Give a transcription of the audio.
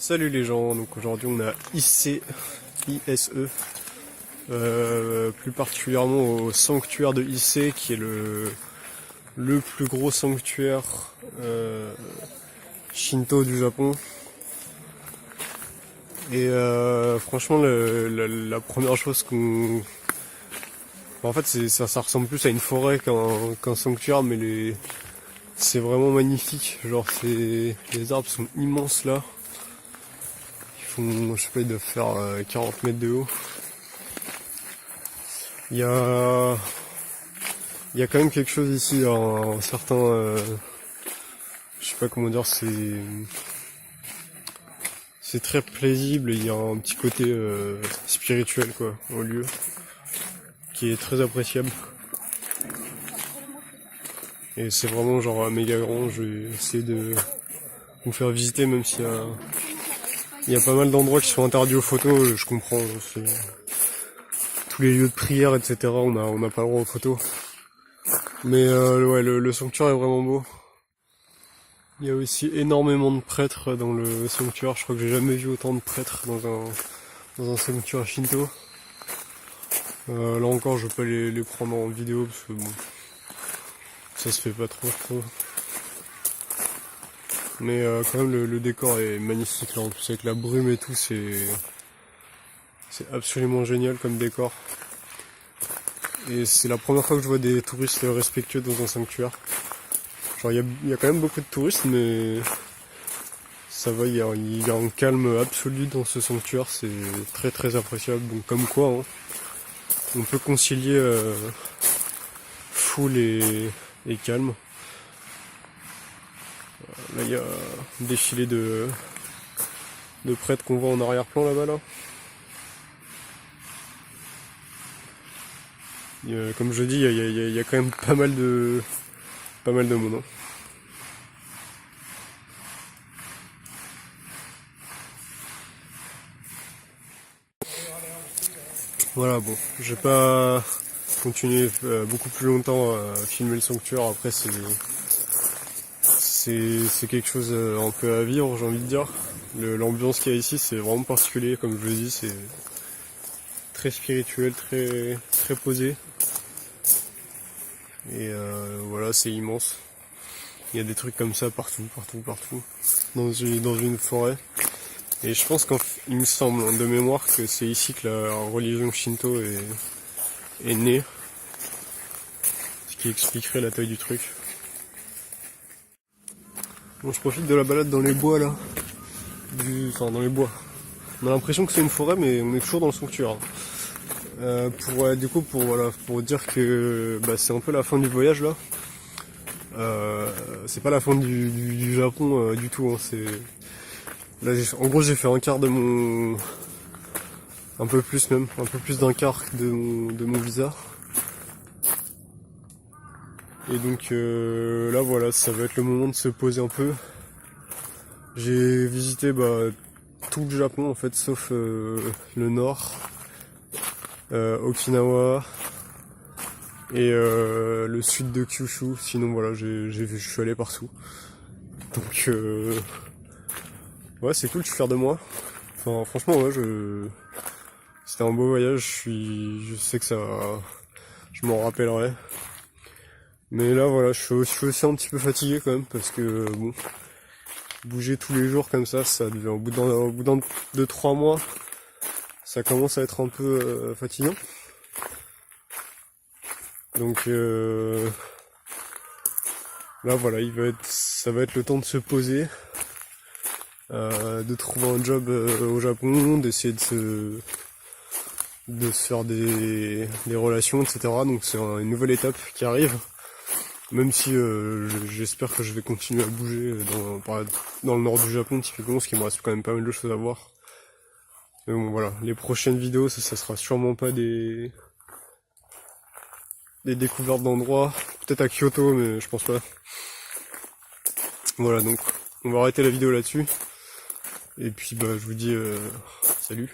Salut les gens, donc aujourd'hui on a ISE, plus particulièrement au sanctuaire de Ise qui est le plus gros sanctuaire Shinto du Japon. Et franchement la première chose qu'on... En fait ça ressemble plus à une forêt qu'un sanctuaire, mais c'est vraiment magnifique. Genre les arbres sont immenses là. Je sais pas, ils doivent faire 40 mètres de haut. Il y a quand même quelque chose ici, un certain, je sais pas comment dire, c'est très paisible. Il y a un petit côté spirituel quoi au lieu, qui est très appréciable. Et c'est vraiment genre méga grand. Je vais essayer de vous faire visiter, même s'il y a pas mal d'endroits qui sont interdits aux photos. Je comprends. Tous les lieux de prière, etc. On n'a pas le droit aux photos. Mais ouais, le sanctuaire est vraiment beau. Il y a aussi énormément de prêtres dans le sanctuaire. Je crois que j'ai jamais vu autant de prêtres dans un sanctuaire Shinto. Là encore, je vais pas les prendre en vidéo parce que bon, ça se fait pas trop. Mais quand même, le décor est magnifique là. En plus avec la brume et tout, c'est absolument génial comme décor. Et c'est la première fois que je vois des touristes respectueux dans un sanctuaire. Genre il y a quand même beaucoup de touristes, mais ça va, il y a un calme absolu dans ce sanctuaire, c'est très très appréciable. Donc comme quoi, hein, on peut concilier foule et calme. Là il y a un défilé de prêtres qu'on voit en arrière-plan là-bas là. Comme je dis, il y a quand même pas mal de monde. Hein. Voilà, bon, je vais pas continuer beaucoup plus longtemps à filmer le sanctuaire. Après, c'est quelque chose un peu à vivre, j'ai envie de dire. L'ambiance qu'il y a ici, c'est vraiment particulier, comme je le dis, c'est très spirituel, très très posé. Et voilà, c'est immense. Il y a des trucs comme ça partout, dans une forêt. Et je pense qu'il me semble, de mémoire, que c'est ici que la religion Shinto est née. Ce qui expliquerait la taille du truc. Bon, je profite de la balade dans les bois là. Enfin, dans les bois. On a l'impression que c'est une forêt, mais on est toujours dans le sanctuaire. Pour dire que c'est un peu la fin du voyage là. C'est pas la fin du Japon du tout. Hein, là, en gros, j'ai fait un quart de mon, un peu plus d'un quart de mon visa. Et donc là, voilà, ça va être le moment de se poser un peu. J'ai visité tout le Japon en fait, sauf le nord, Okinawa et le sud de Kyushu. Sinon voilà, je suis allé partout. Donc ouais, c'est cool, je suis fier de moi. Enfin franchement ouais, c'était un beau voyage. Je sais que je m'en rappellerai. Mais là voilà, je suis aussi un petit peu fatigué quand même parce que bon, bouger tous les jours comme ça devient au bout d'un 2-3 mois, ça commence à être un peu fatigant. Donc là voilà, ça va être le temps de se poser, de trouver un job au Japon, d'essayer de se faire des relations, etc. Donc c'est une nouvelle étape qui arrive. Même si j'espère que je vais continuer à bouger dans le nord du Japon typiquement, parce qu'il me reste quand même pas mal de choses à voir. Mais bon voilà, les prochaines vidéos, ça sera sûrement pas des découvertes d'endroits, peut-être à Kyoto, mais je pense pas. Voilà, donc on va arrêter la vidéo là-dessus. Et puis je vous dis salut.